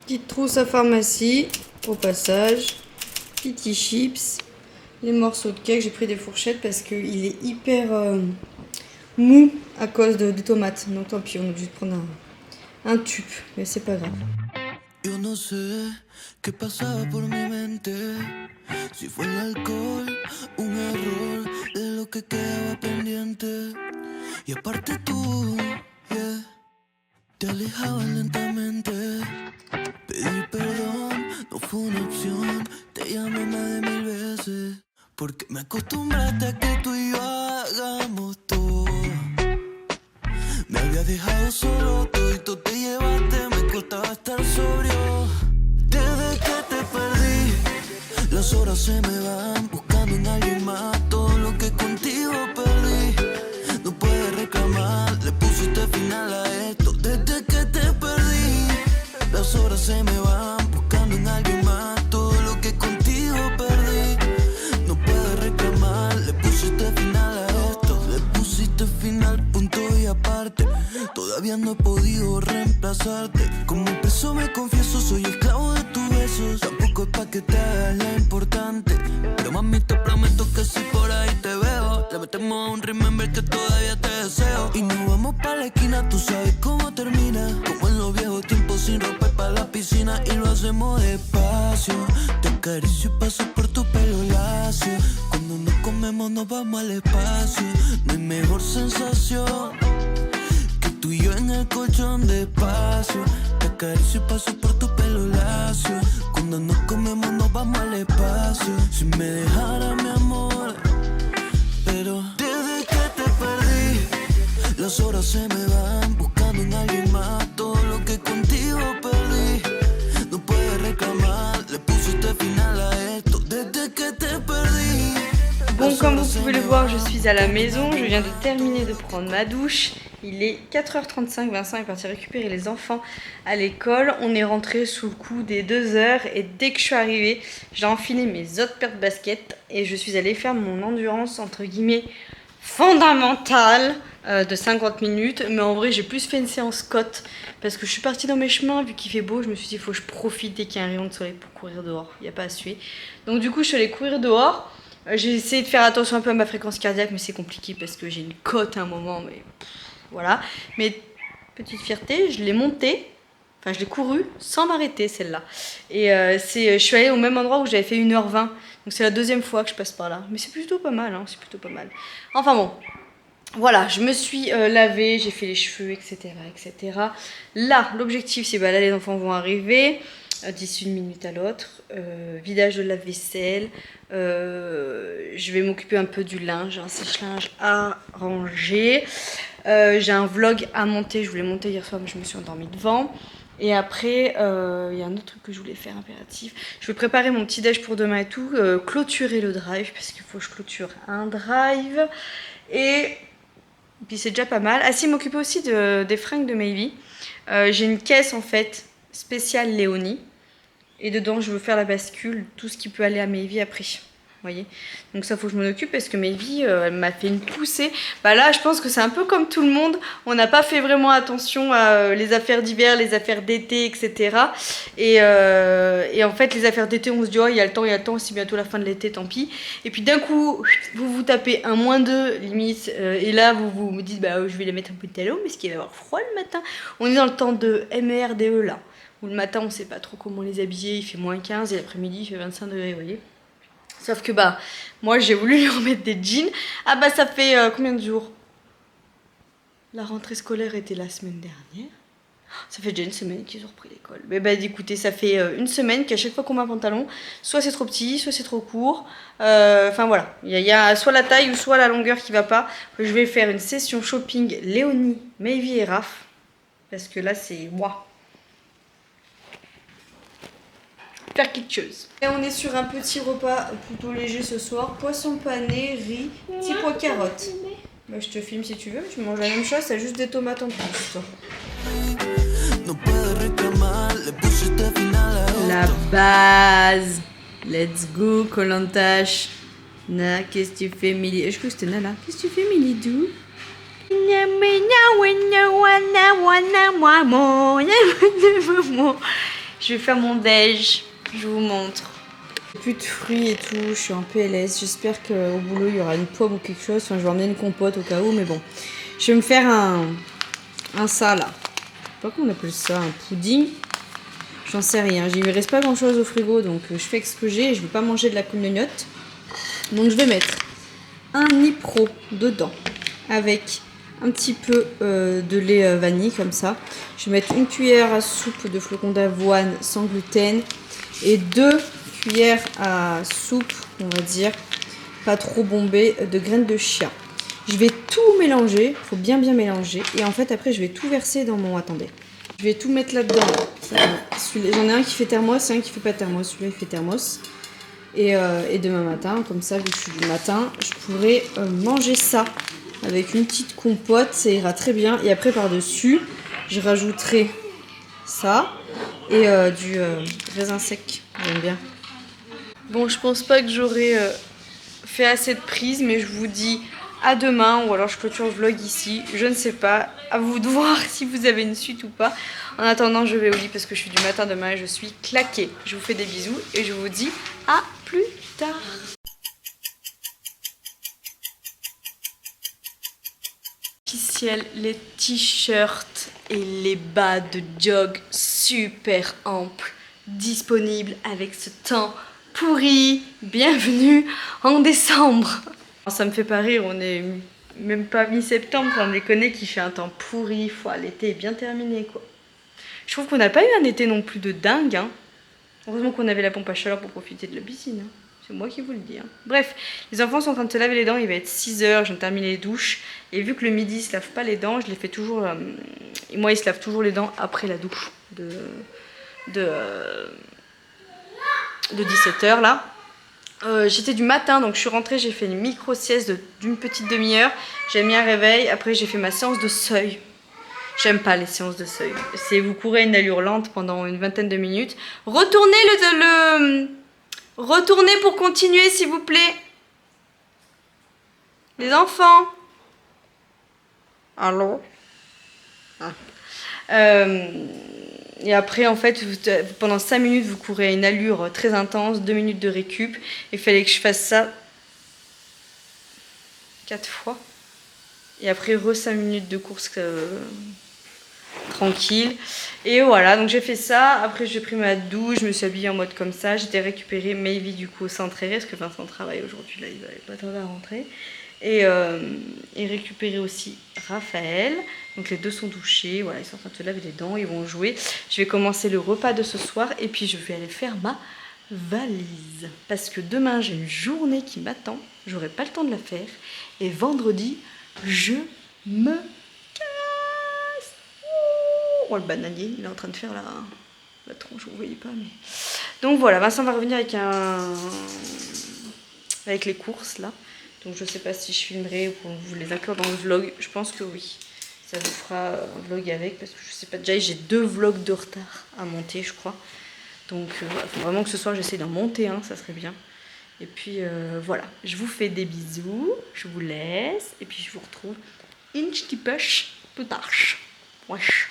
Petite trousse à pharmacie, au passage. Petits chips. Les morceaux de cake, j'ai pris des fourchettes parce qu'il est hyper mou à cause des tomates. Donc tant pis, on est obligé de prendre un tube. Mais c'est pas grave. Yo no sé qué pasaba por mi mente, si fue el alcohol, un error de lo que quedaba pendiente. Y aparte tú, yeah, te alejabas lentamente. Pedir perdón no fue una opción, te llamé más de 1000 veces. Porque me acostumbraste a que tú y yo hagamos todo. Me había dejado solo, todito te llevaste, me costaba estar sobrio. Desde que te perdí, las horas se me van buscando en alguien más. Todo lo que contigo perdí, no puedes reclamar, le pusiste final a esto. Desde que te perdí, las horas se me van buscando en alguien más. Todo lo que contigo perdí, no puedes reclamar, le pusiste final a esto. Le pusiste final, punto y aparte. Todavía no he podido reemplazarte. Como un preso me confieso, soy esclavo de tus besos. Tampoco es pa' que te hagas la importante, pero mami te prometo que si por ahí te veo, le metemos a un remember que todavía te deseo. Y nos vamos pa' la esquina, tú sabes cómo termina. Como en los viejos tiempos sin ropa pa' la piscina. Y lo hacemos despacio, te acaricio y paso por tu pelo lacio. Cuando nos comemos nos vamos al espacio. No hay mejor sensación que tú y yo en el colchón despacio. Te acaricio y paso por tu pelo lacio. Cuando nos comemos nos vamos al espacio. Si me dejara mi amor, pero desde que te perdí, las horas se me van buscando en alguien más. Todo lo que contigo perdí, no puedes reclamar, le pusiste final a esto. Desde que te perdí. Bon, comme vous pouvez le voir, je suis à la maison. Je viens de terminer de prendre ma douche. Il est 4h35. Vincent est parti récupérer les enfants à l'école. On est rentré sous le coup des 2h. Et dès que je suis arrivée, j'ai enfilé mes autres paires de baskets. Et je suis allée faire mon endurance, entre guillemets, fondamentale de 50 minutes. Mais en vrai, j'ai plus fait une séance côte. Parce que je suis partie dans mes chemins. Vu qu'il fait beau, je me suis dit, il faut que je profite dès qu'il y a un rayon de soleil pour courir dehors. Il n'y a pas à suer. Donc du coup, je suis allée courir dehors. J'ai essayé de faire attention un peu à ma fréquence cardiaque, mais c'est compliqué parce que j'ai une cote à un moment, mais voilà. Mais petite fierté, je l'ai montée, enfin je l'ai courue sans m'arrêter celle-là. Et je suis allée au même endroit où j'avais fait 1h20, donc c'est la deuxième fois que je passe par là. Mais c'est plutôt pas mal, hein, c'est plutôt pas mal. Enfin bon, voilà, je me suis lavée, j'ai fait les cheveux, etc. etc. Là, l'objectif c'est, bah là les enfants vont arriver. D'ici une minute à l'autre, vidage de lave-vaisselle, je vais m'occuper un peu du linge, un sèche-linge à ranger, j'ai un vlog à monter, je voulais monter hier soir mais je me suis endormie devant, et après il y a un autre truc que je voulais faire impératif, je vais préparer mon petit déj pour demain et tout, clôturer le drive parce qu'il faut que je clôture un drive, et puis c'est déjà pas mal. Ah si, m'occuper aussi des fringues de Maybe, j'ai une caisse en fait spéciale Léonie. Et dedans, je veux faire la bascule, tout ce qui peut aller à Maybe après. Vous voyez, donc ça faut que je m'en occupe parce que Maybe, elle m'a fait une poussée. Bah là, je pense que c'est un peu comme tout le monde. On n'a pas fait vraiment attention à les affaires d'hiver, les affaires d'été, etc. Et en fait, les affaires d'été, on se dit, oh, il y a le temps, c'est bientôt la fin de l'été, tant pis. Et puis d'un coup, vous vous tapez un -2 limite. Et là, vous vous dites, bah, je vais les mettre un peu de talon, mais ce qu'il va y avoir froid le matin. On est dans le temps de MERDE là. Où le matin on sait pas trop comment les habiller, il fait -15 et l'après-midi il fait 25 degrés, vous voyez. Sauf que bah moi j'ai voulu lui remettre des jeans. Ah bah ça fait combien de jours? La rentrée scolaire était la semaine dernière. Ça fait déjà une semaine qu'ils ont repris l'école. Mais bah écoutez, ça fait une semaine qu'à chaque fois qu'on met un pantalon, soit c'est trop petit, soit c'est trop court. Enfin voilà, il y a soit la taille ou soit la longueur qui va pas. Je vais faire une session shopping Léonie, Maybe et Raph. Parce que là c'est moi. Faire quelque chose. Et on est sur un petit repas plutôt léger ce soir. Poisson pané, riz, petits pois carottes. Bah, je te filme si tu veux, tu manges la même chose, t'as juste des tomates en plus. Toi. La base. Let's go, Kolantache. Na, qu'est-ce que tu fais, Milly? Je crois que c'était Nala. Qu'est-ce que tu fais, Milidou? Je vais faire mon déj, je vous montre. Plus de fruits et tout, je suis en PLS. J'espère qu'au boulot il y aura une pomme ou quelque chose. Enfin, je vais emmener une compote au cas où, mais bon. Je vais me faire un ça là. Je sais pas comment on appelle ça, un pudding. J'en sais rien. Il ne reste pas grand chose au frigo, donc je fais ce que j'ai et je ne vais pas manger de la gnognotte. Donc je vais mettre un nipro dedans avec un petit peu de lait vanille comme ça. Je vais mettre une cuillère à soupe de flocons d'avoine sans gluten et 2 cuillères à soupe, on va dire, pas trop bombées, de graines de chia. Je vais tout mélanger, il faut bien mélanger. Et en fait après je vais tout verser dans mon... Attendez. Je vais tout mettre là-dedans. J'en ai un qui fait thermos et un qui fait pas thermos. Celui-là il fait thermos. Et demain matin, comme ça, vu que je suis du matin, je pourrai manger ça avec une petite compote, ça ira très bien. Et après, par-dessus, je rajouterai ça et du raisin sec. J'aime bien. Bon, je pense pas que j'aurai fait assez de prises, mais je vous dis à demain, ou alors je clôture le vlog ici. Je ne sais pas, à vous de voir si vous avez une suite ou pas. En attendant, je vais au lit parce que je suis du matin demain et je suis claquée. Je vous fais des bisous et je vous dis à plus tard. Officiel, les t-shirts et les bas de jog super amples disponibles avec ce temps pourri. Bienvenue en décembre. Ça me fait pas rire, on est même pas mi-septembre, sans déconner, qu'il fait un temps pourri. L'été est bien terminé quoi. Je trouve qu'on n'a pas eu un été non plus de dingue. Hein. Heureusement qu'on avait la pompe à chaleur pour profiter de la piscine. Hein. C'est moi qui vous le dis. Hein. Bref, les enfants sont en train de se laver les dents. Il va être 6 h, je viens de terminer les douches. Et vu que le midi, ils se lavent pas les dents, je les fais toujours... et moi, ils se lavent toujours les dents après la douche de 17 h là. J'étais du matin, donc je suis rentrée, j'ai fait une micro-sieste d'une petite demi-heure. J'ai mis un réveil, après j'ai fait ma séance de seuil. J'aime pas les séances de seuil. C'est vous courez une allure lente pendant une vingtaine de minutes. Retournez pour continuer, s'il vous plaît. Les enfants. Allô? Ah. Et après, en fait, pendant 5 minutes, vous courez à une allure très intense, 2 minutes de récup. Il fallait que je fasse ça 4 fois. Et après, 5 minutes de course tranquille. Et voilà, donc j'ai fait ça. Après, j'ai pris ma douche, je me suis habillée en mode comme ça. J'étais récupérée Maybe du coup au centre RS, parce que Vincent travaille aujourd'hui, là, il va pas tarder à rentrer. Et récupérer aussi Raphaël. Donc les deux sont douchés, voilà, ils sont en train de se laver les dents, ils vont jouer. Je vais commencer le repas de ce soir et puis je vais aller faire ma valise. Parce que demain j'ai une journée qui m'attend, j'aurai pas le temps de la faire. Et vendredi, je me casse. Oh le bananier, il est en train de faire la tronche, vous voyez pas mais... Donc voilà, Vincent va revenir avec les courses là. Donc je sais pas si je filmerai ou pour vous les inclure dans le vlog. Je pense que oui. Ça vous fera un vlog avec. Parce que je sais pas, déjà j'ai 2 vlogs de retard à monter je crois. Donc il faut vraiment que ce soir j'essaie d'en monter un, ça serait bien. Et puis voilà. Je vous fais des bisous. Je vous laisse. Et puis je vous retrouve une petite push plus tard. Wesh.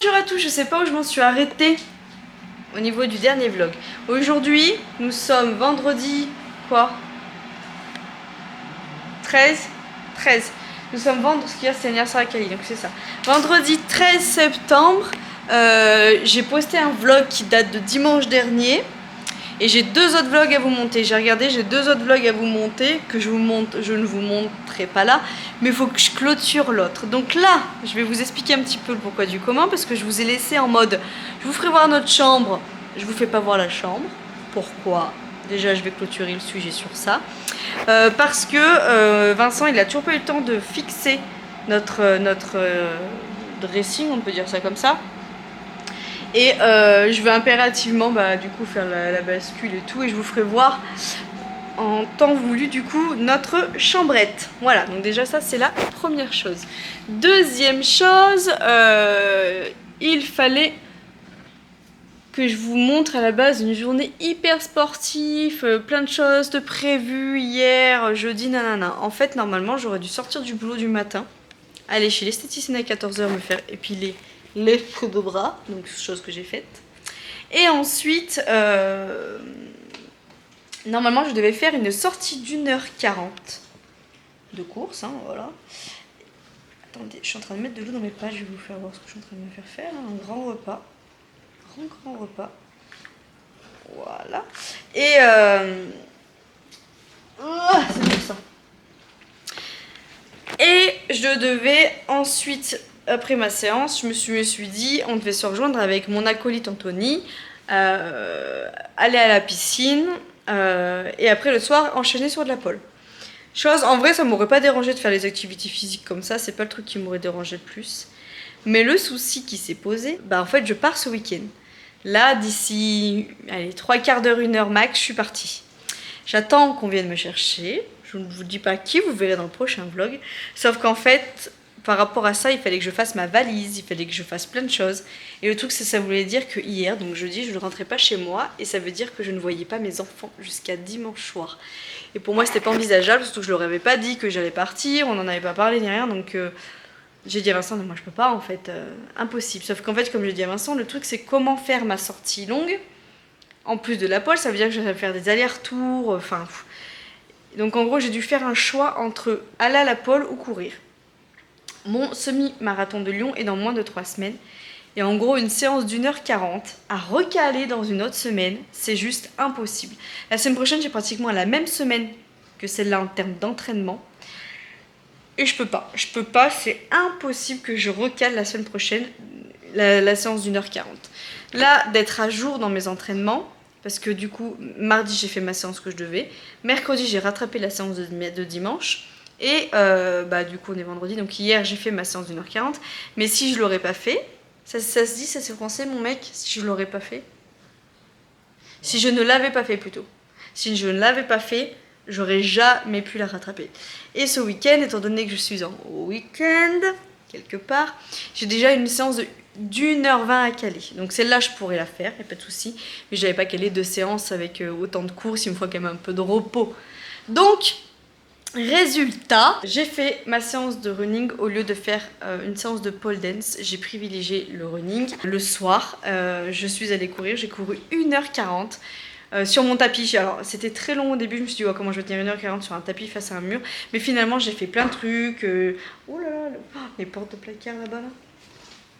Bonjour à tous, je sais pas où je m'en suis arrêtée au niveau du dernier vlog. Aujourd'hui, nous sommes vendredi, quoi 13. Nous sommes vendredi, ce qui c'est l'anniversaire à Kali, donc c'est ça. Vendredi 13 septembre, j'ai posté un vlog qui date de dimanche dernier. Et j'ai 2 autres vlogs à vous monter. J'ai regardé, j'ai 2 autres vlogs à vous monter que je ne vous montrerai pas là. Mais il faut que je clôture l'autre. Donc là, je vais vous expliquer un petit peu le pourquoi du comment. Parce que je vous ai laissé en mode, je vous ferai voir notre chambre. Je vous fais pas voir la chambre. Pourquoi? Déjà, je vais clôturer le sujet sur ça. Parce que Vincent, il a toujours pas eu le temps de fixer notre dressing, on peut dire ça comme ça. Et je vais impérativement du coup faire la bascule et tout. Et je vous ferai voir en temps voulu du coup notre chambrette. Voilà, donc déjà ça c'est la première chose. Deuxième chose, il fallait que je vous montre à la base une journée hyper sportive, plein de choses de prévues hier, jeudi, nanana. En fait normalement j'aurais dû sortir du boulot du matin aller chez l'esthéticienne à 14 h me faire épiler les cheveux de bras, donc chose que j'ai faite. Et ensuite, normalement je devais faire une sortie d'1 h 40 de course, hein, voilà. Attendez, je suis en train de mettre de l'eau dans mes pages, je vais vous faire voir ce que je suis en train de me faire faire, hein, un grand repas. Grand repas. Voilà. Et c'est bon ça. Et je devais ensuite, après ma séance, je me suis dit, on devait se rejoindre avec mon acolyte Anthony, aller à la piscine, et après le soir, enchaîner sur de la pole. Chose, en vrai, ça m'aurait pas dérangé de faire les activités physiques comme ça, c'est pas le truc qui m'aurait dérangé le plus. Mais le souci qui s'est posé, bah en fait, je pars ce week-end. Là, d'ici, allez, 3/4 d'heure, 1 h max, je suis partie. J'attends qu'on vienne me chercher. Je ne vous dis pas qui, vous verrez dans le prochain vlog. Sauf qu'en fait, par rapport à ça, il fallait que je fasse ma valise, il fallait que je fasse plein de choses. Et le truc, c'est ça voulait dire que hier, donc jeudi, je ne rentrais pas chez moi. Et ça veut dire que je ne voyais pas mes enfants jusqu'à dimanche soir. Et pour moi, c'était pas envisageable, surtout que je leur avais pas dit que j'allais partir, on n'en avait pas parlé ni rien. Donc j'ai dit à Vincent, non, moi je peux pas en fait, impossible. Sauf qu'en fait, comme je dis à Vincent, le truc c'est comment faire ma sortie longue. En plus de la pole, ça veut dire que je vais faire des allers-retours, enfin... Donc en gros, j'ai dû faire un choix entre aller à la pole ou courir. Mon semi-marathon de Lyon est dans moins de 3 semaines. Et en gros, une séance d'1 h 40 à recaler dans une autre semaine, c'est juste impossible. La semaine prochaine, j'ai pratiquement la même semaine que celle-là en termes d'entraînement. Et je peux pas, c'est impossible que je recale la semaine prochaine la séance d'1 h 40. Là, d'être à jour dans mes entraînements, parce que du coup, mardi, j'ai fait ma séance que je devais. Mercredi, j'ai rattrapé la séance de dimanche. Et du coup, on est vendredi, donc hier, j'ai fait ma séance d'1 h 40. Mais si je l'aurais pas fait, ça se dit, ça c'est français, mon mec, si je l'aurais pas fait. Si je ne l'avais pas fait plutôt. Si je ne l'avais pas fait, j'aurais jamais pu la rattraper. Et ce week-end, étant donné que je suis en week-end, quelque part, j'ai déjà une séance d'1 h 20 à caler. Donc celle-là, je pourrais la faire, il n'y a pas de souci. Mais je n'avais pas calé 2 séances avec autant de courses, il me faut quand même un peu de repos. Donc, résultat, j'ai fait ma séance de running au lieu de faire une séance de pole dance. J'ai privilégié le running. Le soir, je suis allée courir, j'ai couru 1 h 40. Sur mon tapis, alors c'était très long au début, je me suis dit oh, comment je vais tenir 1 h 40 sur un tapis face à un mur, mais finalement j'ai fait plein de trucs, oh là là, les portes de placard là-bas là,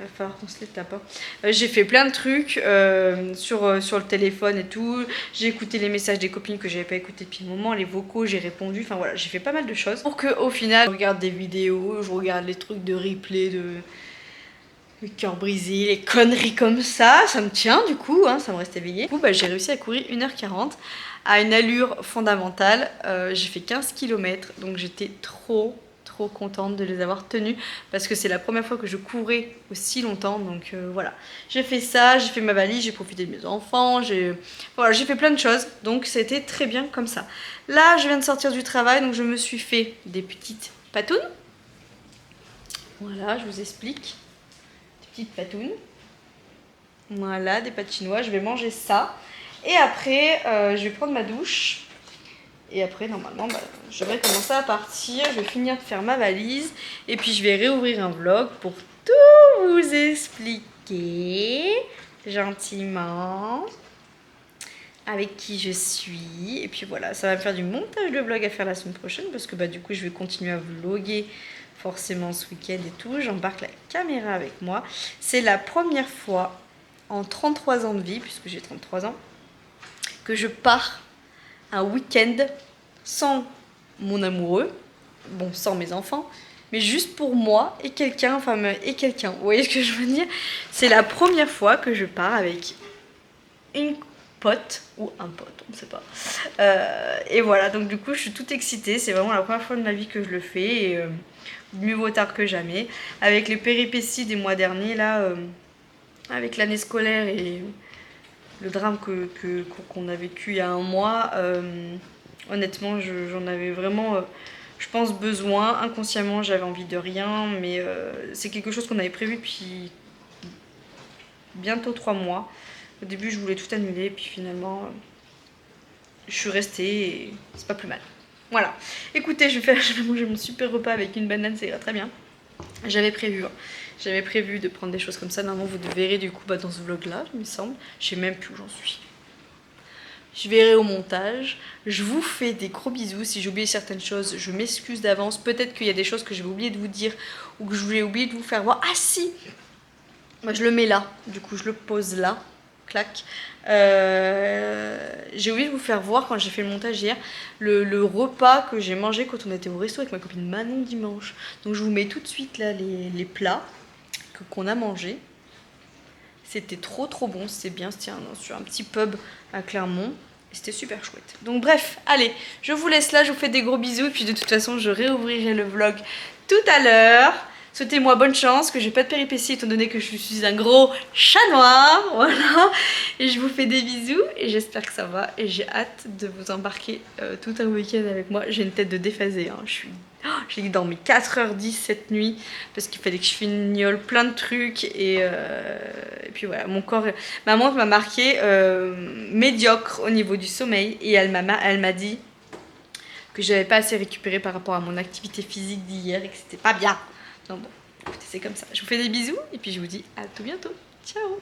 il va falloir qu'on se les tape, hein. J'ai fait plein de trucs sur le téléphone et tout, j'ai écouté les messages des copines que j'avais pas écouté depuis un moment, les vocaux, j'ai répondu, enfin voilà, j'ai fait pas mal de choses pour qu'au final, je regarde des vidéos, je regarde les trucs de replay, le cœur brisé, les conneries comme ça me tient du coup, hein, ça me reste éveillé. Du coup, j'ai réussi à courir 1 h 40 à une allure fondamentale. J'ai fait 15 km, donc j'étais trop contente de les avoir tenus parce que c'est la première fois que je courais aussi longtemps. Donc voilà, j'ai fait ça, j'ai fait ma valise, j'ai profité de mes enfants, j'ai fait plein de choses. Donc c'était très bien comme ça. Là, je viens de sortir du travail, donc je me suis fait des petites patounes. Voilà, je vous explique. Petite patoune. Voilà, des pâtes chinoises. Je vais manger ça. Et après, je vais prendre ma douche. Et après, normalement, je devrais commencer à partir. Je vais finir de faire ma valise. Et puis, je vais réouvrir un vlog pour tout vous expliquer gentiment avec qui je suis. Et puis voilà, ça va me faire du montage de vlog à faire la semaine prochaine. Parce que du coup, je vais continuer à vlogger forcément ce week-end et tout. J'embarque la caméra avec moi. C'est la première fois en 33 ans de vie, puisque j'ai 33 ans, que je pars un week-end sans mon amoureux, bon, sans mes enfants, mais juste pour moi et quelqu'un, enfin, et quelqu'un. Vous voyez ce que je veux dire? C'est la première fois que je pars avec une pote ou un pote, on ne sait pas. Et voilà, donc du coup, je suis toute excitée. C'est vraiment la première fois de ma vie que je le fais. Et mieux vaut tard que jamais. Avec les péripéties des mois derniers, là, avec l'année scolaire et le drame qu'on a vécu il y a un mois, honnêtement, j'en avais vraiment, je pense, besoin. Inconsciemment, j'avais envie de rien, mais c'est quelque chose qu'on avait prévu depuis bientôt 3 mois. Au début, je voulais tout annuler, puis finalement, je suis restée et c'est pas plus mal. Voilà. Écoutez, je vais manger mon super repas avec une banane, ça ira très bien. J'avais prévu, hein. J'avais prévu de prendre des choses comme ça. Normalement, vous verrez du coup dans ce vlog-là, il me semble. Je sais même plus où j'en suis. Je verrai au montage. Je vous fais des gros bisous. Si j'ai oublié certaines choses, je m'excuse d'avance. Peut-être qu'il y a des choses que j'ai oublié de vous dire ou que je voulais oublier de vous faire voir. Ah si! Moi, je le mets là. Du coup, je le pose là. Clac. J'ai oublié de vous faire voir quand j'ai fait le montage hier le repas que j'ai mangé quand on était au resto avec ma copine Manon dimanche. Donc je vous mets tout de suite là les plats qu'on a mangés. C'était trop bon, c'était bien, c'était sur un petit pub à Clermont. C'était super chouette. Donc bref, allez, je vous laisse là, je vous fais des gros bisous. Et puis de toute façon, je réouvrirai le vlog tout à l'heure. Souhaitez-moi bonne chance, que j'ai pas de péripéties étant donné que je suis un gros chat noir. Voilà. Et je vous fais des bisous et j'espère que ça va. Et j'ai hâte de vous embarquer tout un week-end avec moi. J'ai une tête de déphasée, hein. J'ai dormi 4h10 cette nuit parce qu'il fallait que je fignole plein de trucs et puis voilà, mon corps, ma montre m'a marqué médiocre au niveau du sommeil et elle m'a dit que j'avais pas assez récupéré par rapport à mon activité physique d'hier et que c'était pas bien. Donc bon, écoutez, c'est comme ça. Je vous fais des bisous et puis je vous dis à tout bientôt. Ciao!